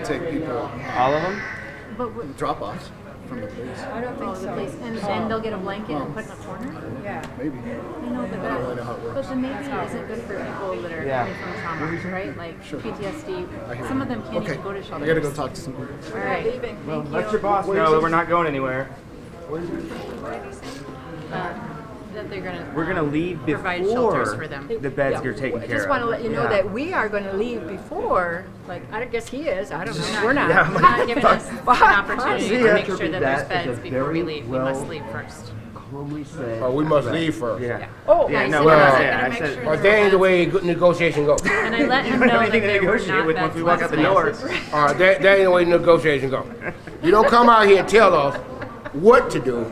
take people All of them? But drop-offs from the police. I don't think so. And they'll get a blanket and put in a corner? Yeah. Maybe. I know, but I don't really know how it works. but the maybe isn't good for people that are coming from trauma, right? Like Sure. PTSD. Some of them can't even go to I shelters. gotta go talk to somebody. All right. Leaving. Well, Thank let you. your boss know that we're not going anywhere. That they're gonna We're gonna leave provide shelters before for them. the beds Yeah. get taken I care just of. want to let you know Yeah. that we are going to leave before, like, I guess he is, I don't know, we're not. Yeah. We're not giving us an opportunity See to ya. make sure that there's That is beds a before we very leave. We must well- leave first. Calmly said. Oh, we must leave first. Yeah. Oh, Yeah, I no, see. we're not. Well, Yeah, I make said. sure Well, that ain't the way negotiation goes. And I let You him don't know have that anything to there were negotiate not with beds once we walk out the last door. night. That ain't the way negotiation goes. You don't come out here and tell us what to do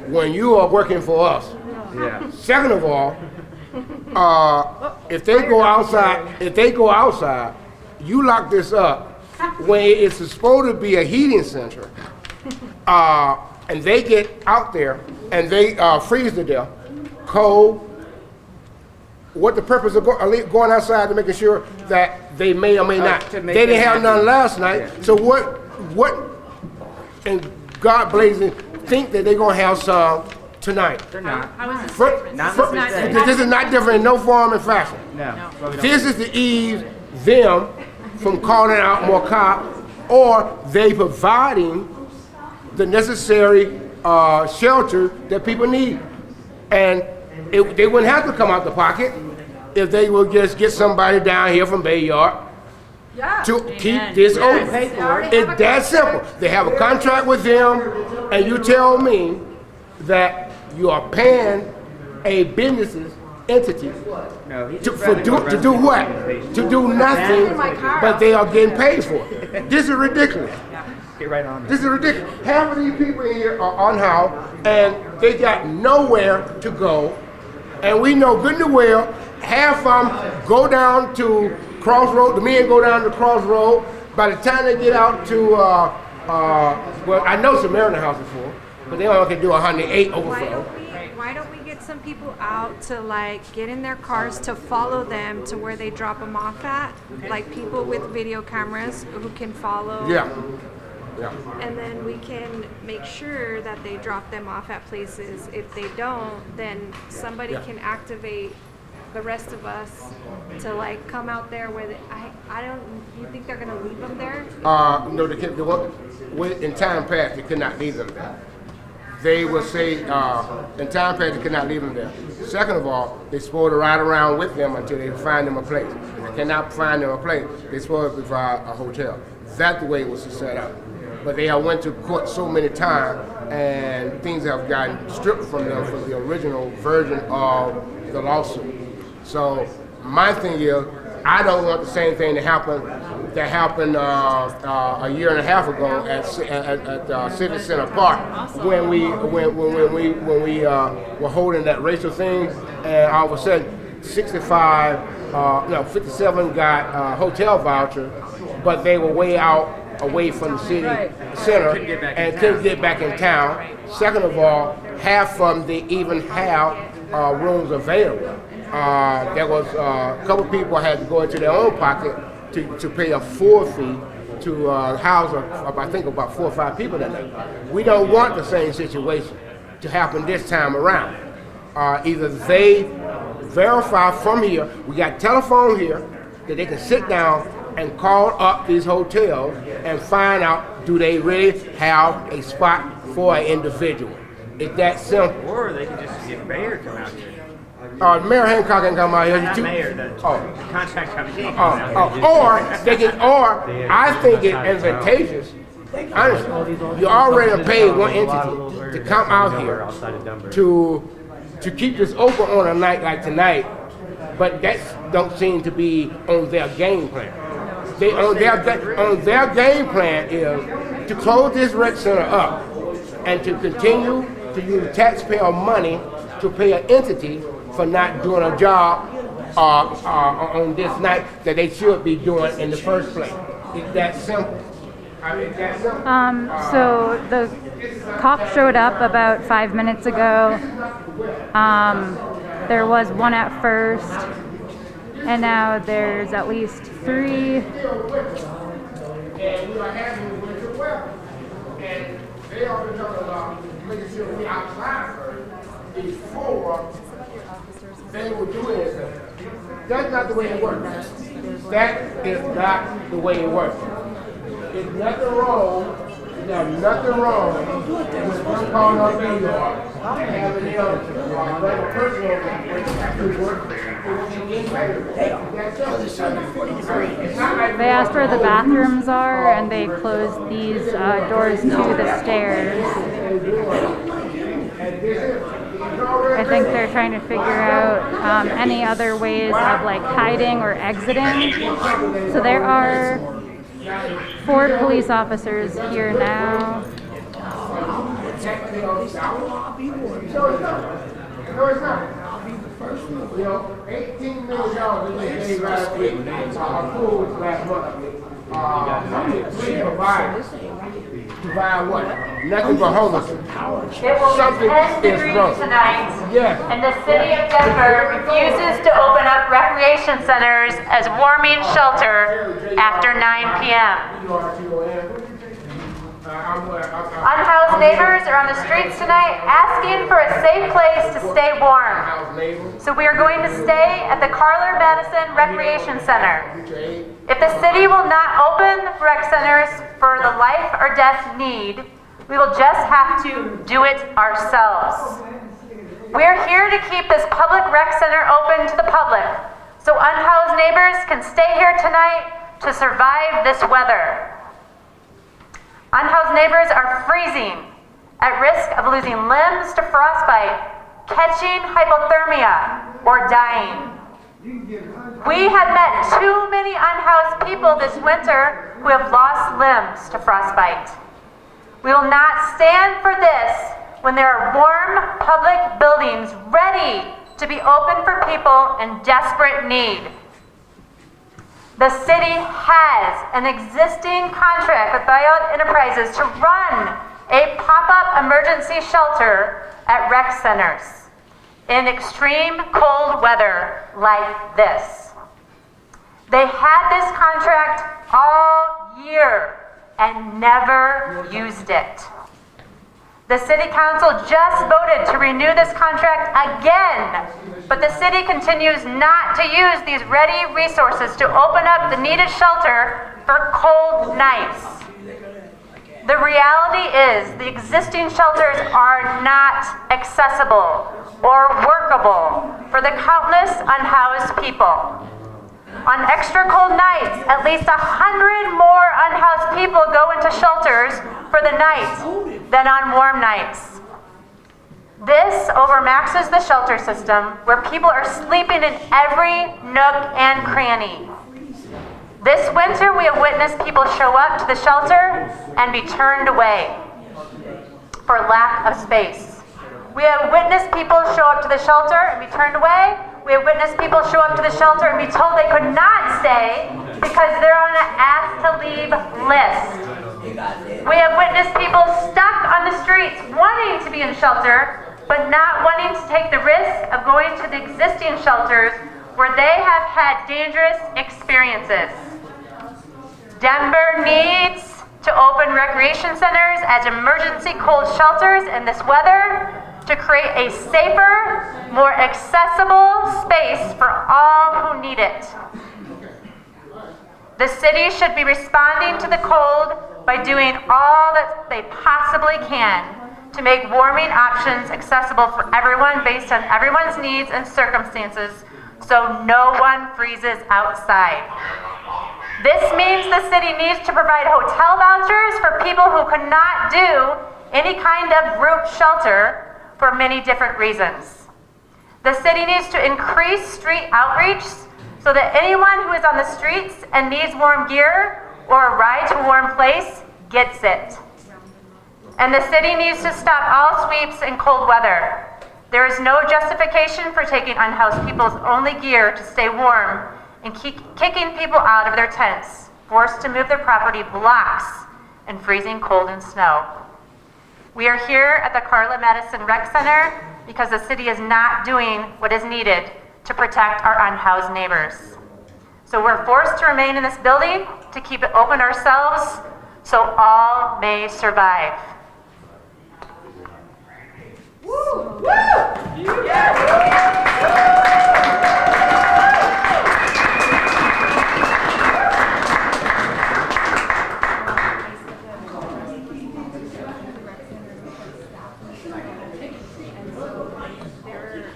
when you are working for us. Yeah. Second of all, if they go outside, you lock this up when it's supposed to be a heating center, and they get out there and they freeze to death, cold. What the purpose of going outside to making sure that they may or may not? to They make didn't them have happy. none last night, Yeah. so what in God blazing think that they're gonna have some tonight? They're not. How is it Fir- different? Not fir- necessarily. This is not different in no form and fashion. No. Well, we don't- This is to ease them from calling out more cops, or they providing the necessary shelter that people need. And they wouldn't have to come out the pocket if they would just get somebody down here from Bayard Yeah. to keep this open. Pay for it. It's that simple. They have a contract with them, and you tell me that you are paying a business's entity No, he to, just for rather go to do what? resident To do nothing, but they are getting paid for it. This is ridiculous. Get right on This it. is ridiculous. Half of these people in here are unhoused, and they got nowhere to go. And we know good and well, half of them go down to Crossroad. The men go down to Crossroad. By the time they get out to, well, I know Samaritan House is full, but they only can do 108 overflow. Why don't we get some people out to like get in their cars to follow them to where they drop them off at? Like people with video cameras who can follow. Yeah. Yeah. And then we can make sure that they drop them off at places. If they don't, then somebody Yeah. can activate the rest of us to like come out there where I don't, you think they're gonna leave them there? No, they can't. In time past, they could not leave them there. They will say, in time past, they could not leave them there. Second of all, they're supposed to ride around with them until they find them a place. If they cannot find them a place, they're supposed to provide a hotel. That's the way it was set up. But they have went to court so many times, and things have gotten stripped from them from the original version of the lawsuit. So my thing is, I don't want the same thing that happened a year and a half ago at Civic Center Park when we were holding that racial thing, and all of a sudden 57 got hotel voucher, but they were way out away from the city center and couldn't get back in town. Second of all, half of them they even have rooms available. There was a couple people had to go into their own pocket to pay a full fee to house I think about 4 or 5 people that night. We don't want the same situation to happen this time around. Either they verify from here, we got telephone here that they can sit down and call up these hotels and find out, do they really have a spot for an individual? It's that simple. Or they can just get Mayor to come out here. Mayor Hancock can come out here. Not too. Mayor, the Oh. contract company. He ain't coming out here. Or they can, or I think it's advantageous. Honestly, you already paid one entity to come out here to keep this open on a night like tonight, but that don't seem to be on their game plan. On their game plan is to close this rec center up and to continue to use taxpayer money to pay an entity for not doing a job on this night that they should be doing in the first place. It's that simple. I mean, that simple. So the cop showed up about 5 minutes ago. There was one at first, and now there's at least 3 and we are having winter weather. And they are talking about making sure we outside first before they will do anything. That's not the way it works. That is not the way it works. There's nothing wrong. There's nothing wrong with them calling up New York and having them bring a person over to work. They asked where the bathrooms are, and they closed these doors to the stairs. I think they're trying to figure out any other ways of like hiding or exiting. So there are 4 police officers here now. No, it's not. You know, $18 million they gave last week, approved last month. Provide what? Nothing but homelessness. It will Something be 10 is degrees wrong. tonight, Yes. and the city of Denver refuses to open up recreation centers as warming shelter after 9 p.m. Unhoused neighbors are on the streets tonight asking for a safe place to stay warm. So we are going to stay at the Carla Madison Recreation Center. If the city will not open rec centers for the life or death need, we will just have to do it ourselves. We are here to keep this public rec center open to the public, so unhoused neighbors can stay here tonight to survive this weather. Unhoused neighbors are freezing, at risk of losing limbs to frostbite, catching hypothermia, or dying. We have met too many unhoused people this winter who have lost limbs to frostbite. We will not stand for this when there are warm public buildings ready to be open for people in desperate need. The city has an existing contract with Riot Enterprises to run a pop-up emergency shelter at rec centers in extreme cold weather like this. They had this contract all year and never used it. The city council just voted to renew this contract again, but the city continues not to use these ready resources to open up the needed shelter for cold nights. The reality is the existing shelters are not accessible or workable for the countless unhoused people. On extra cold nights, at least 100 more unhoused people go into shelters for the night than on warm nights. This overmaxes the shelter system where people are sleeping in every nook and cranny. This winter, we have witnessed people show up to the shelter and be turned away for lack of space. We have witnessed people show up to the shelter and be turned away. We have witnessed people show up to the shelter and be told they could not stay because they're on an ask to leave list. We have witnessed people stuck on the streets wanting to be in shelter, but not wanting to take the risk of going to the existing shelters where they have had dangerous experiences. Denver needs to open recreation centers as emergency cold shelters in this weather to create a safer, more accessible space for all who need it. The city should be responding to the cold by doing all that they possibly can to make warming options accessible for everyone based on everyone's needs and circumstances so no one freezes outside. This means the city needs to provide hotel vouchers for people who could not do any kind of group shelter for many different reasons. The city needs to increase street outreach so that anyone who is on the streets and needs warm gear or a ride to a warm place gets it. And the city needs to stop all sweeps in cold weather. There is no justification for taking unhoused people's only gear to stay warm and kicking people out of their tents, forced to move their property blocks in freezing cold and snow. We are here at the Carla Madison Rec Center because the city is not doing what is needed to protect our unhoused neighbors. So we're forced to remain in this building to keep it open ourselves so all may survive.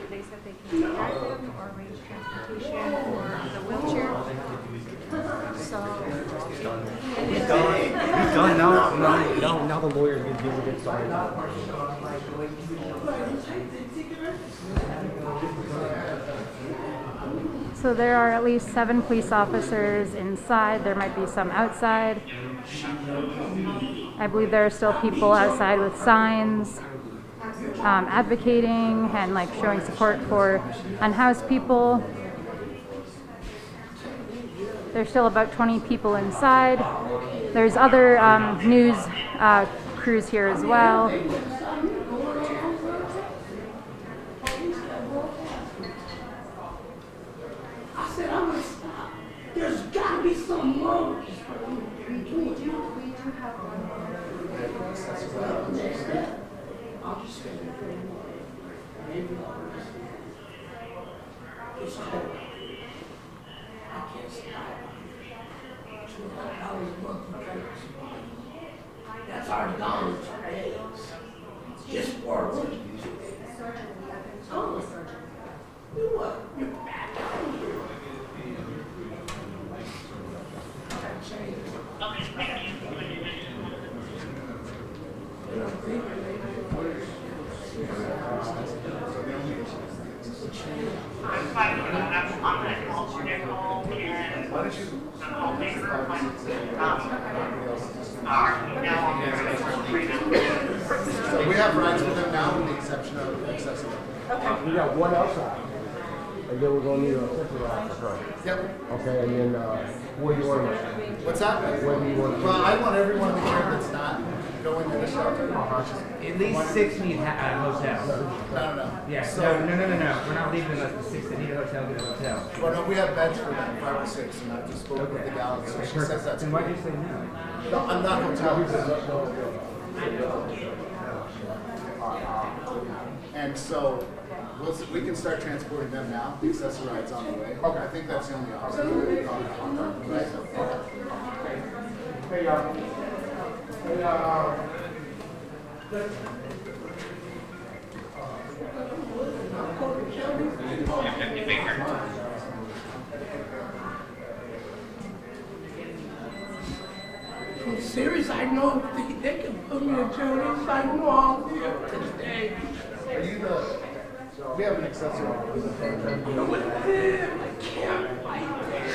They said they can drive them or arrange transportation or the wheelchair. So He's done. Now the lawyer's gonna deal with it. Sorry. So there are at least 7 police officers inside. There might be some outside. I believe there are still people outside with signs advocating and like showing support for unhoused people. There's still about 20 people inside. There's other news crews here as well. I said, I'm gonna stop. There's gotta be some more. we do have one. I'll just stay there for a moment. Maybe it's cold. I can't stop. $200 a month in drinks. That's our dollars for days. Just for a week. Oh, you what? You're back out here. So we have rights with them now, with the exception of accessible. We got one outside. And then we're gonna need a separate ride for her. Yep. Okay, and then where do you want to? What's that? Where do you want to? Well, I want everyone to be here that's not going to the shelter. At least 6 need hotels. No. Yeah, So, no. We're not leaving unless the 6 that need a hotel get a hotel. Well, no, we have beds for them, 5 or 6, and I just spoke with the gal, so she says that's Then why cool. do you say no? No, I'm not hotels. And so, we can start transporting them now. The accessory ride's on the way. Okay. I think that's the only option. Right? Hey, I'm serious, I know they can put me in jail. It's like, no, I'll be up today. Are you the? We have an accessory. I can't fight this.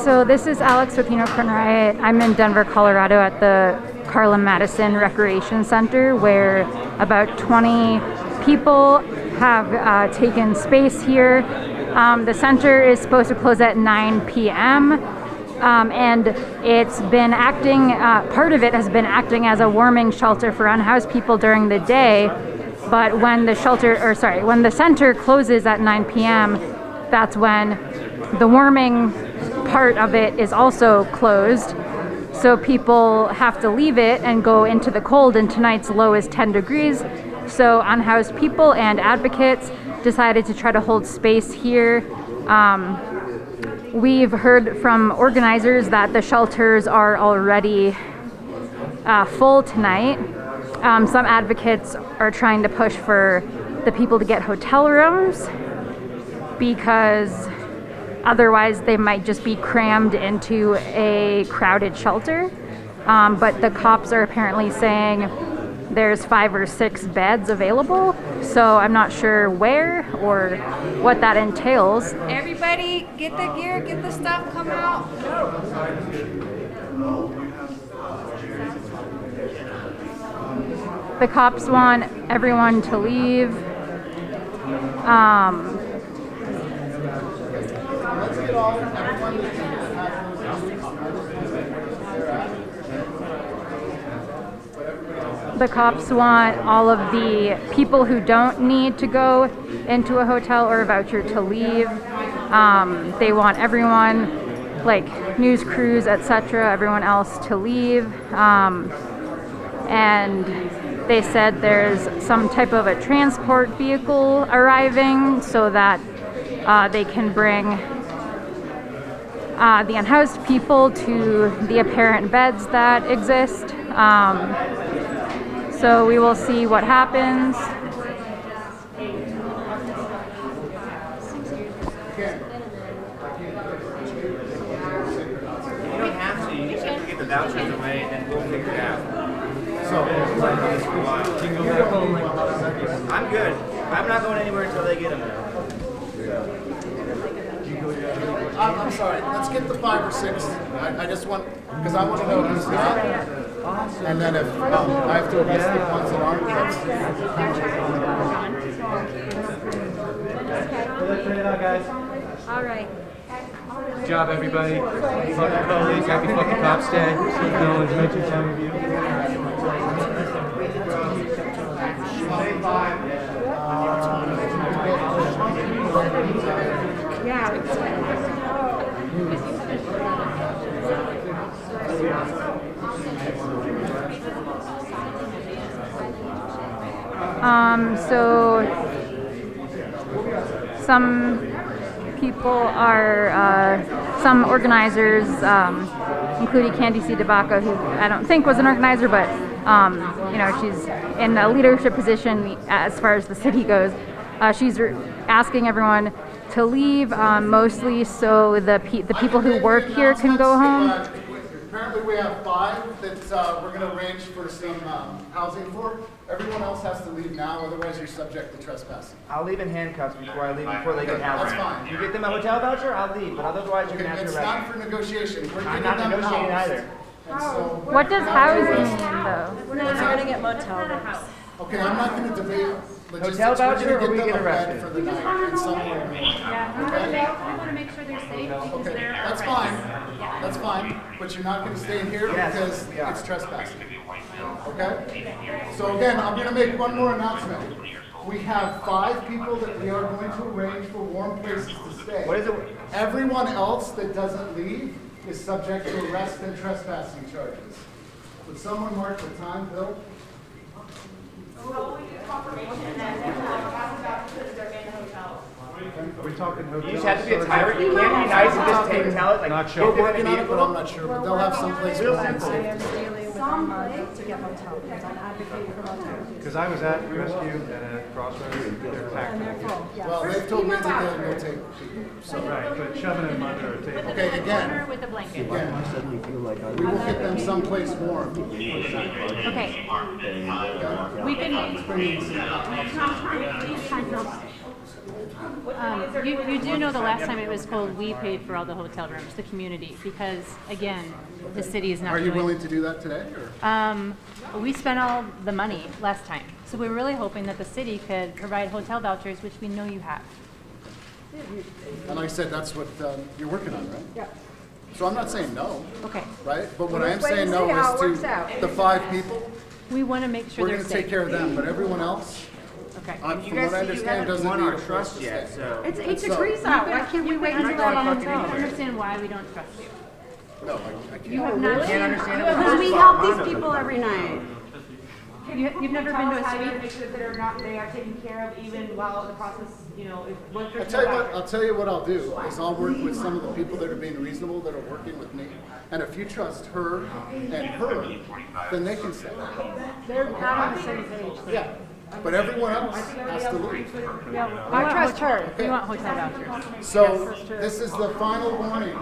So this is Alex with Riot. I'm in Denver, Colorado at the Carla Madison Recreation Center, where about 20 people have taken space here. The center is supposed to close at 9 p.m. And it's been acting, part of it has been acting as a warming shelter for unhoused people during the day. But when the when the center closes at 9 p.m., that's when the warming part of it is also closed. So people have to leave it and go into the cold, and tonight's low is 10 degrees. So unhoused people and advocates decided to try to hold space here. We've heard from organizers that the shelters are already full tonight. Some advocates are trying to push for the people to get hotel rooms because otherwise they might just be crammed into a crowded shelter. But the cops are apparently saying there's 5 or 6 beds available, so I'm not sure where or what that entails. Everybody, get the gear, get the stuff, come out. The cops want everyone to leave. get all everyone that has those. The cops want all of the people who don't need to go into a hotel or a voucher to leave. They want everyone, like news crews, etc., everyone else to leave. And they said there's some type of a transport vehicle arriving so that they can bring the unhoused people to the apparent beds that exist. So we will see what happens. You don't have to. You just have to get the vouchers away, and then we'll figure it out. So, I'm good. I'm not going anywhere until they get them. I'm sorry, let's get the 5 or 6. I just want, because I want to know who's not. And then if I have to arrest the ones that aren't, Let's turn it out, guys. All right. Good job, everybody. Fucking police. Happy fucking Cops Day. No one's mentioned some of you. So some people are, some organizers, including Candy C. DeBacca, who I don't think was an organizer, but you know, she's in a leadership position as far as the city goes. She's asking everyone to leave, mostly so the people who work here can go home. Apparently we have 5 that we're going to arrange for some housing for. Everyone else has to leave now, otherwise you're subject to trespassing. I'll leave in handcuffs before I leave, before they get That's housing. fine. You get them a hotel voucher, I'll leave, but otherwise you're going to have to It's arrest not me. for negotiation. We're I'm getting not them negotiating housed. either. And so, What does housing mean, though? We're not trying to get motel rooms. okay, I'm not going to debate logistics. Hotel voucher We're or going we to get get them a bed arrested? for the night and somewhere. We want to make sure they're safe because Okay, they're that's fine. That's fine. But you're not going to stay in here Yes, because we are. it's trespassing. Okay? So again, I'm going to make one more announcement. We have 5 people that we are going to arrange for warm places to stay. What is it? Everyone else that doesn't leave is subject to arrest and trespassing charges. Would someone mark the time, Bill? We're talking You hotel. just have to be a tyrant. You can't be nice and just take tell it like Not get sure. them in a Working on it, but vehicle. I'm not sure. But they'll have some place Real for them. simple. I am dealing with them to get motel rooms. I'm advocating for motel rooms. Because I was at rescue at a crossroads, they're And they're tactical. full, yes. Well, they've told me that they'll take people. So, Right, but shoving them under a table. okay, again, with a blanket. we will get them someplace warm. Okay. We can. You do know the last time it was cold, we paid for all the hotel rooms, the community, because again, the city is not Are you doing- willing to do that today? Or? We spent all the money last time, so we're really hoping that the city could provide hotel vouchers, which we know you have. And like I said, that's what you're working on, right? Yeah. So I'm not saying no, Okay, right? But what I am Let's wait saying and no see how it is works to out. the 5 people, we want to make sure we're they're going to safe. take care of them. But everyone else, Okay. from You what I guys understand, haven't doesn't won need our a place trust to yet, stay. so. It's 8 So- degrees out. Why can't we wait until that fucking hotel? You can understand why we don't trust you. No, I can't. You have not. Can't understand it. Because we help these people every night. You've never been to a suite. Make sure that they are taken care of even while the process, you know, once I'll tell you what I'll do is I'll work with some of the people that are being reasonable that are working with me. And if you trust her and her, then they can stay. They're not on the same page. Yeah. But everyone else has to leave. I trust her. We want hotel vouchers. So this is the final warning.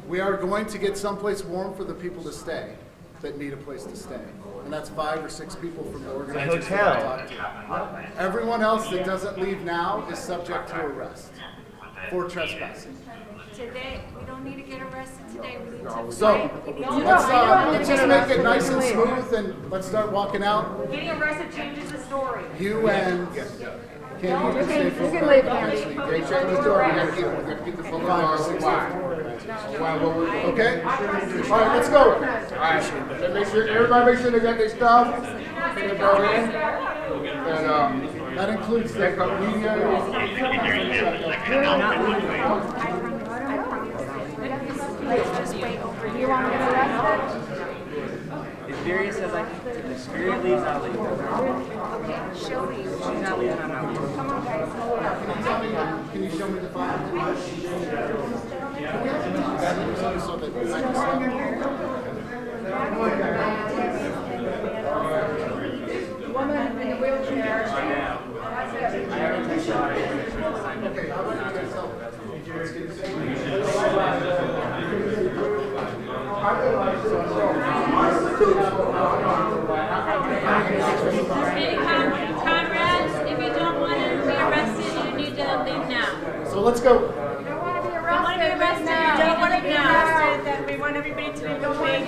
We are going to get someplace warm for the people to stay that need a place to stay. And that's 5 or 6 people from the organization that I talked to. Everyone else that doesn't leave now is subject to arrest for trespassing. Today, we don't need to get arrested today. We need to So let's just make it nice and smooth and let's start walking out. Getting arrested changes the story. You and Candy, you can stay for You can leave, Candy. Okay, check the door. We gotta keep the phone on 6 Okay? All right, let's go. All right. Make sure everybody make sure they got their stuff. They brought in. And that includes the media. Do you want me to arrest If Darius says I can, if Spirit leaves, I'll leave. Okay, she'll leave. She's not leaving, I'm out. Come on, guys. Can you show me the file? So that I can the woman in the wheelchair? Okay, how about you guys help? Comrades, if you don't want to be arrested, you need to leave now. So let's go. You don't want to be arrested, then we want everybody to be moving.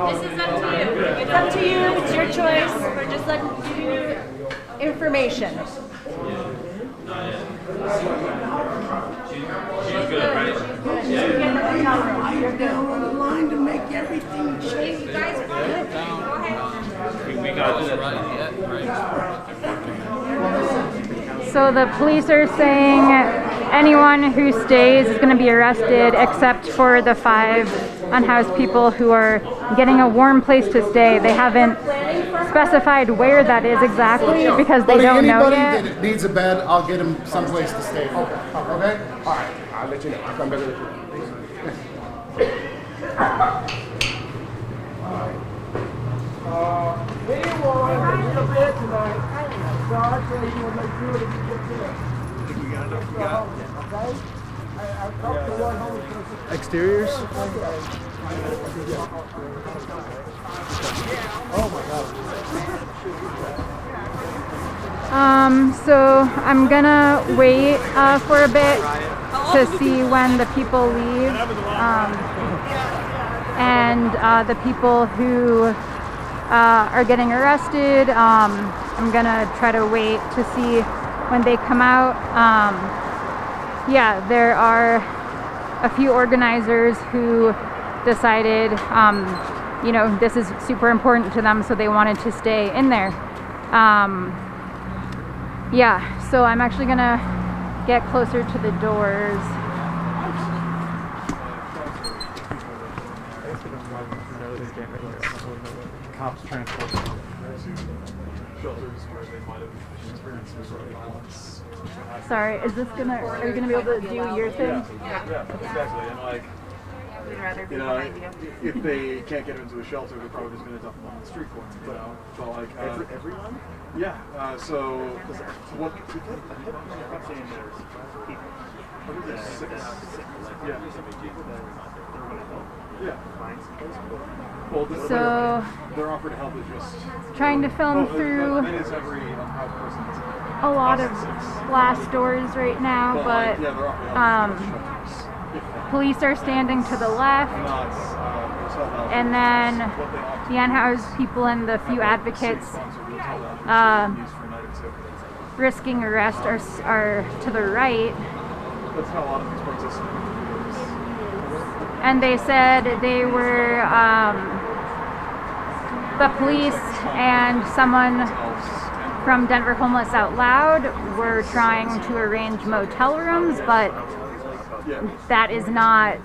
This is up to you. It's up to you, it's your choice. We're just letting you information. You're down on the line to make everything change. You guys are good. Go ahead. We got this right? So the police are saying anyone who stays is going to be arrested except for the 5 unhoused people who are getting a warm place to stay. They haven't specified where that is exactly because they don't know yet. Anybody that needs a bed, I'll get him someplace to stay. Okay? All right, I'll let you know. I'll come back with you. Exteriors? So I'm gonna wait for a bit to see when the people leave, and the people who are getting arrested, I'm gonna try to wait to see when they come out. Yeah, there are a few organizers who decided, you know, this is super important to them, so they wanted to stay in there. Yeah, so I'm actually gonna get closer to the doors. Cops transport shelters where they might have experienced some sort of violence. Sorry, are you gonna be able to do your thing? Yeah, exactly. And like, you know, if they can't get into a shelter, they're probably just going to dump them on the street corner. You know, but like everyone. Yeah. So what? Yeah. Yeah. Well, So they're offered help is just trying to film through it is every unhoused person. a lot of glass doors right now, but police are standing to the left, and then the unhoused people and the few advocates risking arrest are to the right. That's how a lot of these protests. And they said they were, the police and someone from Denver Homeless Out Loud were trying to arrange motel rooms, but that is not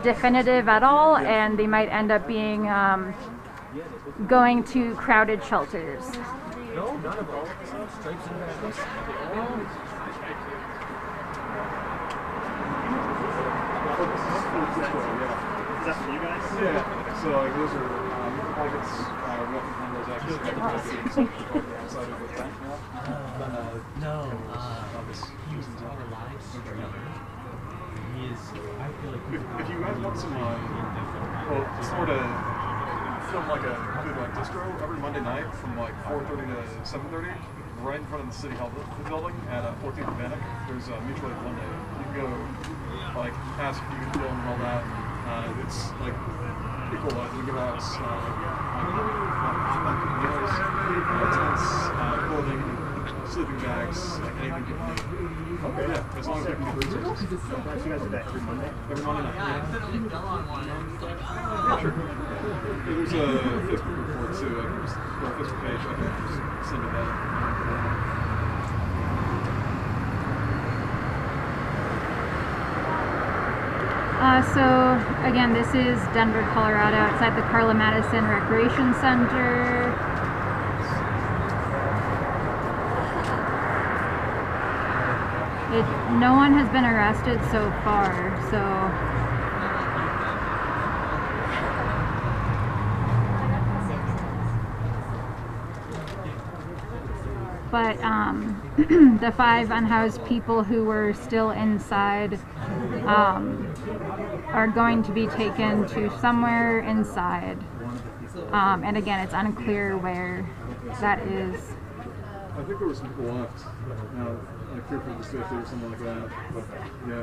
definitive at all, and they might end up being going to crowded shelters. No, none of all. Stripes and badges. Is that for you guys? Yeah. So like those are privates. Those actually outside of the tent. No. He was our live streamer. He is. I feel like if you guys want some, well, sort of film like a good like distro every Monday night from like 4:30 to 7:30, right in front of the city hall building at 14th and Bannock. There's a mutual aid Monday. You can go like ask if you can film and all that. It's like equal. We give out tents, clothing, sleeping bags, like anything you need. Okay. Yeah, as long as we can get resources. You guys do that every Monday? Every Monday night. Yeah, sure. There's a Facebook report too. I can just, or a Facebook page. I can just send it out. So again, this is Denver, Colorado, outside the Carla Madison Recreation Center. No one has been arrested so far, so but the 5 unhoused people who were still inside are going to be taken to somewhere inside, and again, it's unclear where that is. I think there were some people left. Like here for the safety or something like that. But yeah.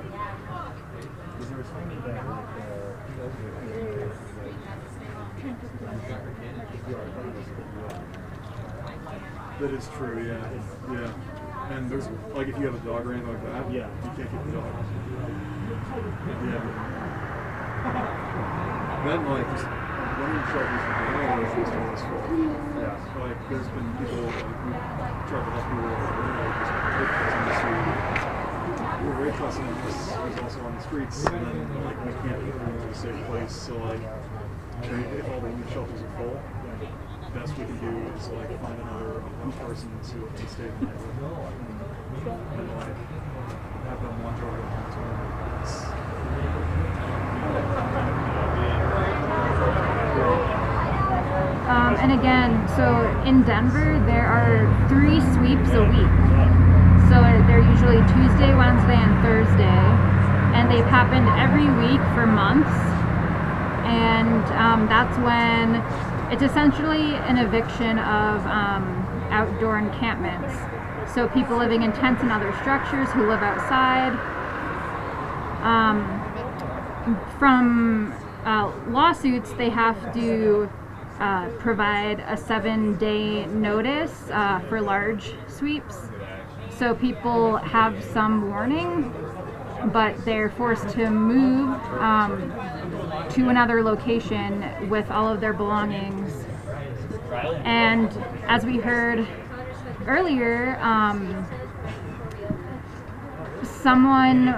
That is true, yeah. Yeah. And there's like if you have a dog or anything like that, yeah, you can't keep the dog. Yeah. Then like just running shelters in general is full. Yeah. Like there's been people like who tried to help people we're very trusting this is also on the streets, and then like we can't get them to a safe place. So like if all the women's shelters are full, the best we can do is like find another person to stay the night with, and like have them watch over the And again, so in Denver, there are 3 sweeps a week. So they're usually Tuesday, Wednesday, and Thursday. And they've happened every week for months. And that's when it's essentially an eviction of outdoor encampments. So people living in tents and other structures who live outside. From lawsuits, they have to provide a 7-day notice for large sweeps. So people have some warning, but they're forced to move to another location with all of their belongings. And as we heard earlier, someone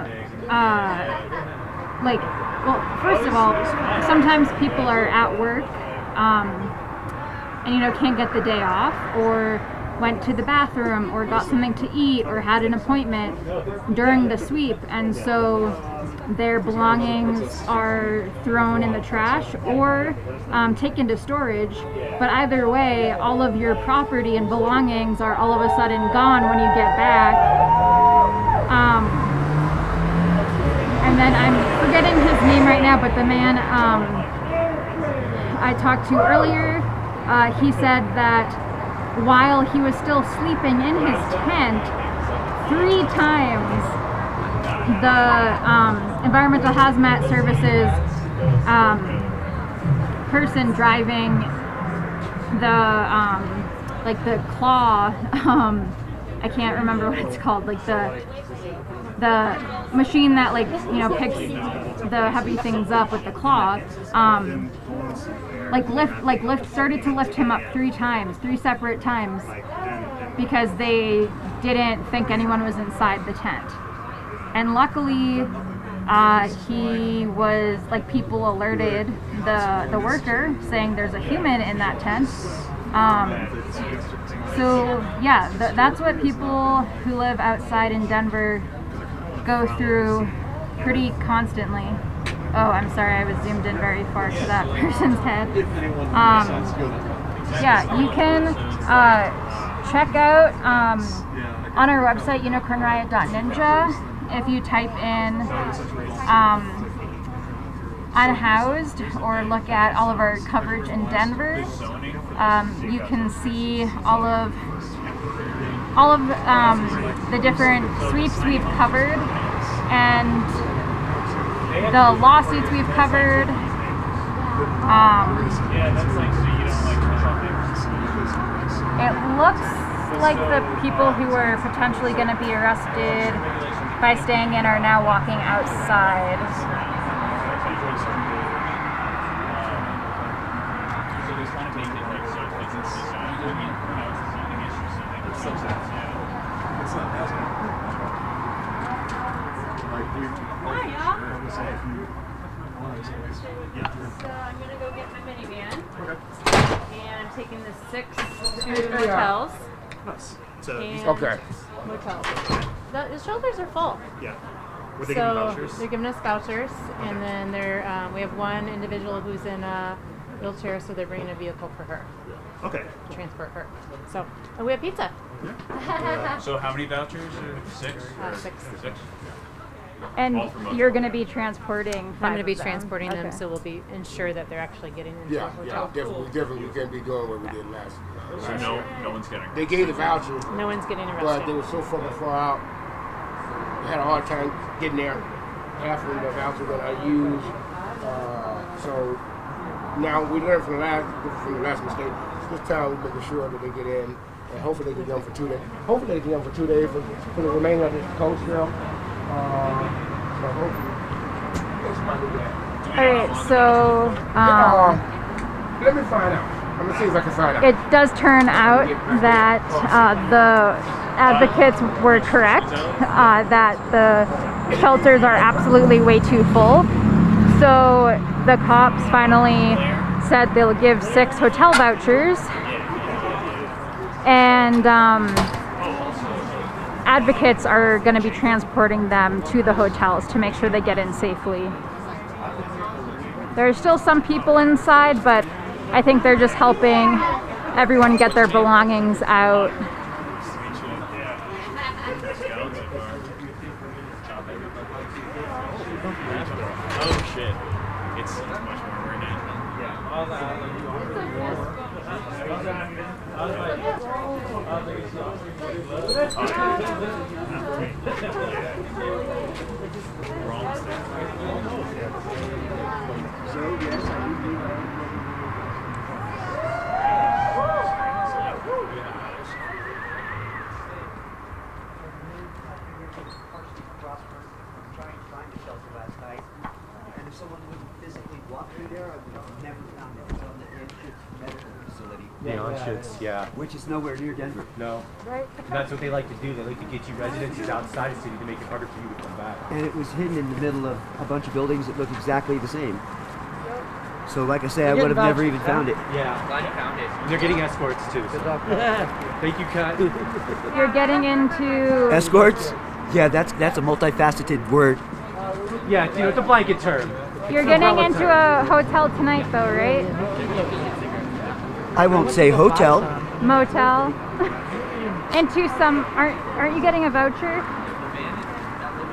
well, first of all, sometimes people are at work and can't get the day off, or went to the bathroom, or got something to eat, or had an appointment during the sweep, and so their belongings are thrown in the trash or taken to storage. But either way, all of your property and belongings are all of a sudden gone when you get back. And then I'm forgetting his name right now, but the man I talked to earlier, he said that while he was still sleeping in his tent, 3 times the Environmental Hazmat Services person driving the the claw, I can't remember what it's called, like the machine that picks the heavy things up with the claw, started to lift him up 3 times, 3 separate times, because they didn't think anyone was inside the tent. And luckily, he was, people alerted the worker saying there's a human in that tent. So yeah, that's what people who live outside in Denver go through pretty constantly. Oh, I'm sorry, I was zoomed in very far to that person's head. Yeah, you can check out on our website, unicornriot.ninja, if you type in Unhoused, or look at all of our coverage in Denver. You can see all of the different sweeps we've covered, and the lawsuits we've covered. It looks like the people who were potentially going to be arrested by staying in are now walking outside. So I'm gonna go get my minivan. And I'm taking the 6 to motels. Nice. So And Okay. Motels. The shelters are full. yeah. Were they giving So vouchers? they're giving us vouchers, and then we have one individual who's in a wheelchair, so they're bringing a vehicle for her. Okay. To transport her. So, and we have pizza. So how many vouchers? 6? 6. 6? And All for motel. you're going to be transporting I'm going to be five of them. transporting them, Okay. so we'll be ensure that they're actually getting into Yeah, a yeah, hotel. definitely. We can't be doing what we did last. So no one's getting. They gave the voucher, No one's getting but arrested. they were so fucking far out. They had a hard time getting there. Half of the voucher that I used. So now we learned from the last mistake. This time we're making sure that they get in, and hopefully they can get them for 2 days. Hopefully they can get them for 2 days for the remainder of this coast here. So hopefully. All right, so Let me find out. I'm gonna see if I can find out. it does turn out that the advocates were correct, that the shelters are absolutely way too full. So the cops finally said they'll give 6 hotel vouchers, and advocates are going to be transporting them to the hotels to make sure they get in safely. There are still some people inside, but I think they're just helping everyone get their belongings out. Oh shit. It's much warmer in it. And if someone wouldn't physically walk through there, I would have never found it. It's on the Unhoused medical facility. The Unhoused, yeah. Which is nowhere near Denver. No. Right. That's what they like to do. They like to get you residences outside the city to make it harder for you to come back. And it was hidden in the middle of a bunch of buildings that look exactly the same. So like I say, I would have never even found it. Yeah. Glad you found it. And they're getting escorts too. Good luck. Thank you, Kat. You're getting into Escorts? Yeah, that's a multifaceted word. Yeah, you know, it's a blanket term. You're getting into a hotel tonight, though, right? I won't say hotel. Motel. Into some. Aren't you getting a voucher?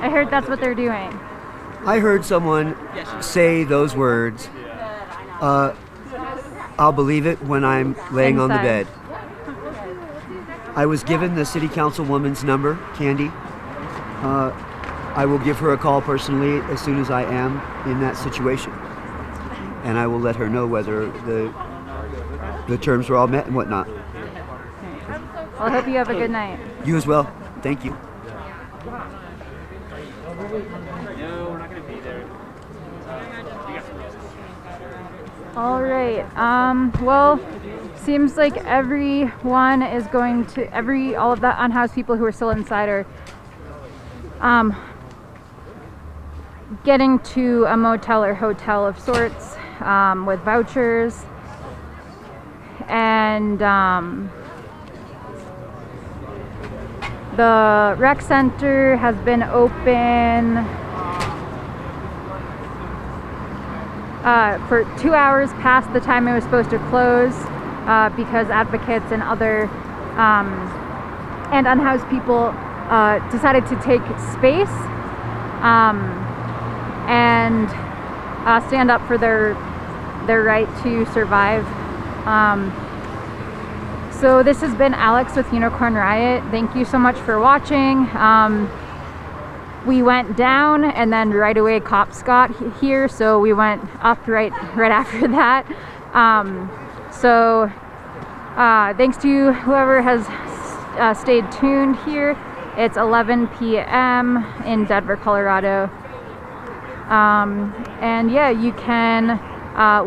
I heard that's what they're doing. I heard someone say those words. I'll believe it when I'm laying on the Inside. bed. I was given the city councilwoman's number, Candy. I will give her a call personally as soon as I am in that situation. And I will let her know whether the terms were all met and whatnot. Well, I hope you have a good night. You as well. Thank you. No, we're not gonna be there. All right. Well, seems like everyone is going to all of the unhoused people who are still inside are getting to a motel or hotel of sorts with vouchers, and the rec center has been open for 2 hours past the time it was supposed to close because advocates and other and unhoused people decided to take space and stand up for their right to survive. So this has been Alex with Unicorn Riot. Thank you so much for watching. We went down and then right away cops got here, so we went up right after that. So Thanks to whoever has stayed tuned here. It's 11 p.m. in Denver, Colorado. And yeah, you can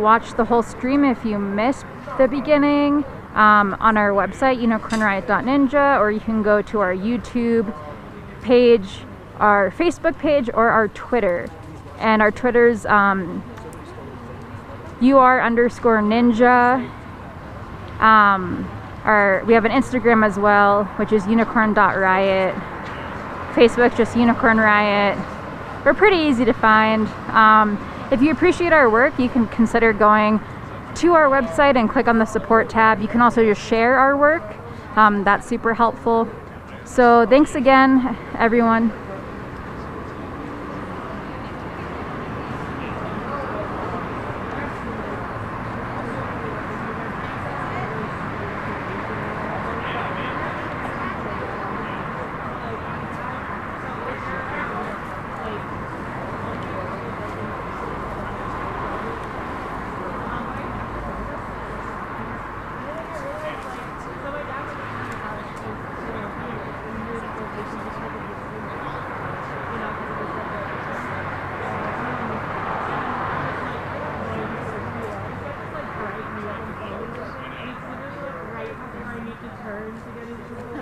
watch the whole stream if you missed the beginning on our website, unicornriot.ninja, or you can go to our YouTube page, our Facebook page, or our Twitter. And our Twitter's UR_ninja. We have an Instagram as well, which is unicorn.riot. Facebook, just Unicorn Riot. We're pretty easy to find. If you appreciate our work, you can consider going to our website and click on the support tab. You can also just share our work. That's super helpful. So thanks again, everyone. Right before I need to turn to get into the